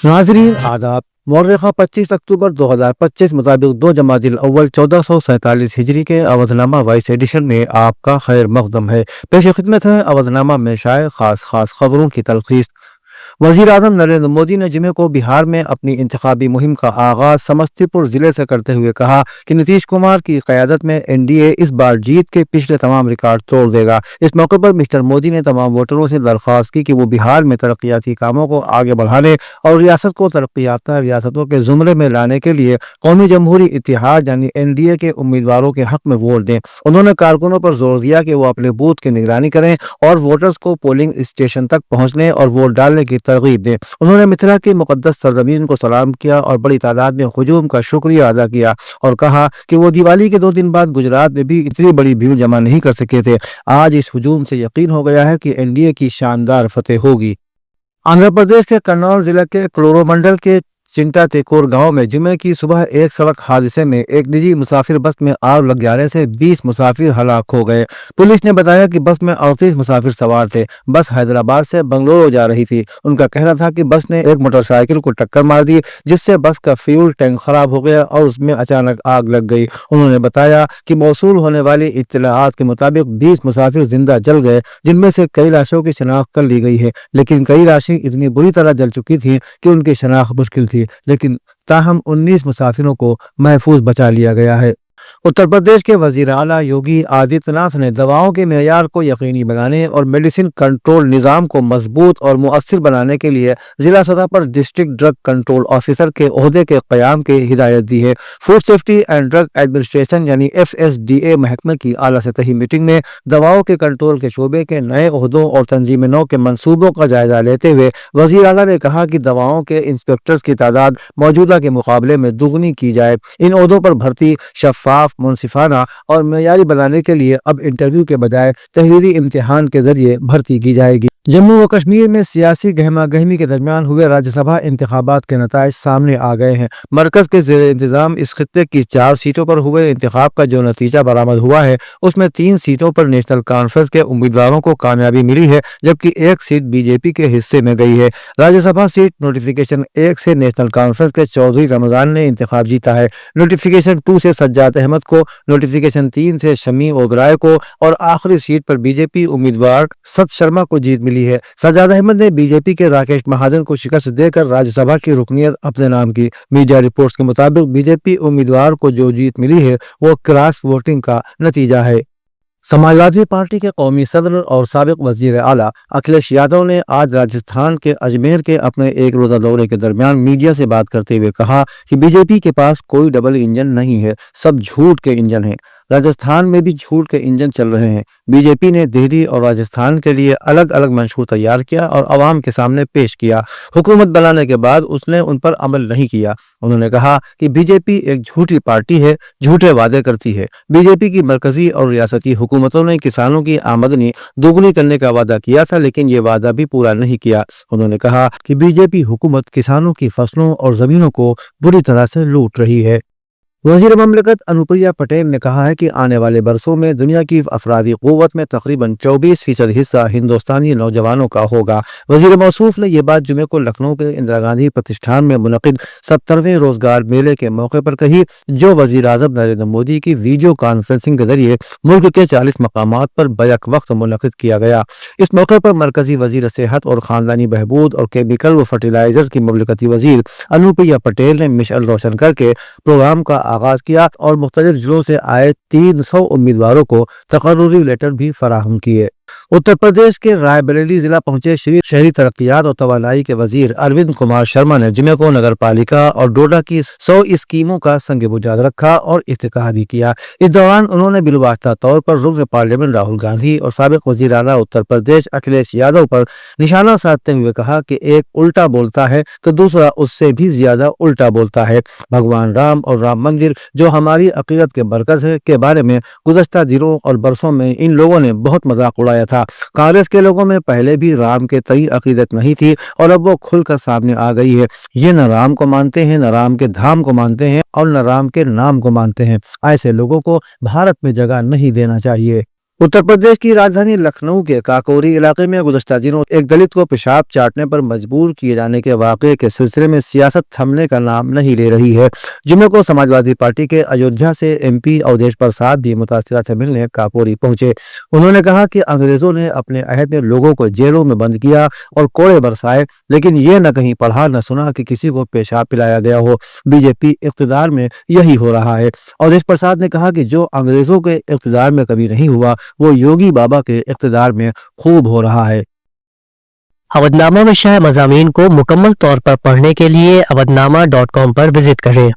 नाजरीन आदाब। मौर्रखा 25 अक्टूबर 2025 मुताबिक 2 जमादिल अव्वल 1447 हिजरी के अवधनामा वाइस एडिशन में आपका खैर मकदम है। पेश खिदमत है अवधनामा में शाये खास खबरों की तलखीस। वजीर आजम नरेंद्र मोदी ने जुमे को बिहार में अपनी इंतखाबी मुहिम का आगाज समस्तीपुर जिले से करते हुए कहा कि नीतीश कुमार की क़यादत में एनडीए इस बार जीत के पिछले तमाम रिकॉर्ड तोड़ देगा। इस मौके पर मिस्टर मोदी ने तमाम वोटरों से दरख्वास्त की कि वो बिहार में तरक्याती कामों को आगे बढ़ाने और रियासत को तरक्की याफ्ता रियासतों के जुमरे में लाने के लिए कौमी जमहूरी इत्तेहाद यानी एनडीए के उम्मीदवारों के हक में वोट दें। उन्होंने कारकुनों पर जोर दिया कि वो अपने बूथ की निगरानी करें और वोटर्स को पोलिंग स्टेशन तक पहुंचने और वोट डालने की तरगीब दें। उन्होंने मिथिला की मुकद्दस सरजमीन को सलाम किया और बड़ी तादाद में हुजूम का शुक्रिया अदा किया और कहा कि वो दिवाली के 2 दिन बाद गुजरात में भी इतनी बड़ी भीड़ जमा नहीं कर सके थे। आज इस हुजूम से यकीन हो गया है कि एनडीए की शानदार फतेह होगी। आंध्र प्रदेश के कन्नौज जिले के कोरोमंडल के चिंटा तेकोर गांव में जुमे की सुबह एक सड़क हादसे में एक निजी मुसाफिर बस में आग लग जाने से 20 मुसाफिर हलाक हो गए। पुलिस ने बताया कि बस में 38 मुसाफिर सवार थे। बस हैदराबाद से बंगलुरु जा रही थी। उनका कहना था कि बस ने एक मोटरसाइकिल को टक्कर मार दी, जिससे बस का फ्यूल टैंक खराब हो गया और उसमें अचानक आग लग गई। उन्होंने बताया कि मौसूल होने वाली इत्तलाआत के मुताबिक 20 मुसाफिर जिंदा जल गए, जिनमें से कई लाशों की शनाख्त कर ली गई है, लेकिन कई लाशें इतनी बुरी तरह जल चुकी थी कि उनकी शनाख्त मुश्किल थी, लेकिन ताहम 19 मुसाफिरों को महफूज बचा लिया गया है। उत्तर प्रदेश के वजीर आला योगी आदित्यनाथ ने दवाओं के मेयार को यकीनी बनाने और मेडिसिन कंट्रोल निज़ाम को मजबूत और मुअस्सिर बनाने के लिए जिला सतह पर डिस्ट्रिक्ट ड्रग कंट्रोल ऑफिसर के ओहदे के क़याम की हिदायत दी है। Food safety and drug administration यानी FSDA महकमे की आला सतही मीटिंग में दवाओं के कंट्रोल के शोबे के नए ओहदों और तंजीम नौ के मनसूबों का जायजा लेते हुए वजीर आला ने कहा कि दवाओं के इंस्पेक्टर्स की तादाद मौजूदा के मुकाबले में दुगनी की जाए। इन ओहदों पर भर्ती शफाफ, मुनसिफाना और मेयारी बनाने के लिए अब इंटरव्यू के बजाय तहरीरी इम्तिहान के जरिए भर्ती की जाएगी। जम्मू व कश्मीर में सियासी गहमा गहमी के दरमियान हुए राज्यसभा इंतखाबात के नताइज सामने आ गए हैं। मरकज के ज़ेर इंतजाम इस खित्ते की 4 सीटों पर हुए इंतखाब का जो नतीजा बरामद हुआ है, उसमें 3 सीटों पर नेशनल कॉन्फ्रेंस के उम्मीदवारों को कामयाबी मिली है, जबकि 1 सीट बीजेपी के हिस्से में गई है। राज्यसभा सीट नोटिफिकेशन 1 से नेशनल कॉन्फ्रेंस के चौधरी रमजान ने इंतखाब जीता है। नोटिफिकेशन 2 से सज्जाद अहमद को, नोटिफिकेशन 3 से शमी ओबराय को और आखिरी सीट पर बीजेपी उम्मीदवार सत शर्मा को जीत मिली है। सज्जाद अहमद ने बीजेपी के राकेश महाजन को शिकस्त देकर राज्यसभा की रुकनियत अपने नाम की। मीडिया रिपोर्ट्स के मुताबिक बीजेपी उम्मीदवार को जो जीत मिली है वो क्रॉस वोटिंग का नतीजा है। समाजवादी पार्टी के कौमी सदर और साबिक वजीर आला अखिलेश यादव ने आज राजस्थान के अजमेर के अपने एक रोजा दौरे के दरमियान मीडिया से बात करते हुए कहा कि बीजेपी के पास कोई डबल इंजन नहीं है, सब झूठ के इंजन हैं। राजस्थान में भी झूठ के इंजन चल रहे हैं। बीजेपी ने दिल्ली और राजस्थान के लिए अलग अलग मंशूर तैयार किया और अवाम के सामने पेश किया। हुकूमत बनाने के बाद उसने उन पर अमल नहीं किया। उन्होंने कहा कि बीजेपी एक झूठी पार्टी है, झूठे वादे करती है। बीजेपी की मरकजी और रियासती हुकूमतों ने किसानों की आमदनी दोगुनी करने का वादा किया था, लेकिन ये वादा भी पूरा नहीं किया। उन्होंने कहा कि बीजेपी हुकूमत किसानों की फसलों और जमीनों को बुरी तरह से लूट रही है। वज़ीर ममलकत अनुप्रिया पटेल ने कहा है कि आने वाले बरसों में दुनिया की अफरादी क़ुव्वत में तकरीबन 24% हिस्सा हिंदुस्तानी नौजवानों का होगा। वज़ीर मौसूफ ने यह बात जुमे को लखनऊ के इंदिरा गांधी प्रतिष्ठान में मुनक़िद 70वें रोजगार मेले के मौके पर कही, जो वज़ीर आज़म नरेंद्र मोदी की वीडियो कॉन्फ्रेंसिंग के जरिए मुल्क के 40 मकामात पर बैक वक्त मुनक़िद किया गया। इस मौके पर मरकजी वज़ीर सेहत और ख़ानदानी बहबूद और केमिकल व फर्टिलाइजर्स की ममलकती वज़ीर अनुप्रिया पटेल ने मिशल रोशन करके प्रोग्राम का आगाज किया और मुख्तलिफ जिलों से आए 300 उम्मीदवारों को तकर्रुरी लेटर भी फराहम किए। उत्तर प्रदेश के रायबरेली जिला पहुंचे शहरी तरक्कियात और तवानाई के वजीर अरविंद कुमार शर्मा ने जुमे को नगर पालिका और डोडा की 100 स्कीमों का संग बुनियाद रखा और इफ्तिताह भी किया। इस दौरान उन्होंने बिलवास्ता तौर पर रुकन पार्लियामेंट राहुल गांधी और साबिक वजीर आला उत्तर प्रदेश अखिलेश यादव पर निशाना साधते हुए कहा कि एक उल्टा बोलता है तो दूसरा उससे भी ज्यादा उल्टा बोलता है। भगवान राम और राम मंदिर जो हमारी अकीदत के मरकज है के बारे में गुज़श्ता दिनों और बरसों में इन लोगों ने बहुत मजाक उड़ाया था। कांग्रेस के लोगों में पहले भी राम के तई अकीदत नहीं थी और अब वो खुलकर सामने आ गई है। ये न राम को मानते हैं, न राम के धाम को मानते हैं और न राम के नाम को मानते हैं। ऐसे लोगों को भारत में जगह नहीं देना चाहिए। उत्तर प्रदेश की राजधानी लखनऊ के काकोरी इलाके में गुज़श्ता दिनों एक दलित को पेशाब चाटने पर मजबूर किए जाने के वाक़े के सिलसिले में सियासत थमने का नाम नहीं ले रही है। जुमे को समाजवादी पार्टी के अयोध्या से एमपी अवधेश प्रसाद भी मुतासिरा से मिलने काकोरी पहुंचे। उन्होंने कहा कि अंग्रेजों ने अपने अहद में लोगों को जेलों में बंद किया और कोड़े बरसाए, लेकिन ये न कहीं पढ़ा न सुना कि किसी को पेशाब पिलाया गया हो। बीजेपी इक़्तिदार में यही हो रहा है। अवधेश प्रसाद ने कहा कि जो अंग्रेजों के इक़्तिदार में कभी नहीं हुआ वो योगी बाबा के इक़्तिदार में खूब हो रहा है। अवधनामा में शाया मज़ामीन को मुकम्मल तौर पर पढ़ने के लिए अवधनामा.com पर विजिट करें।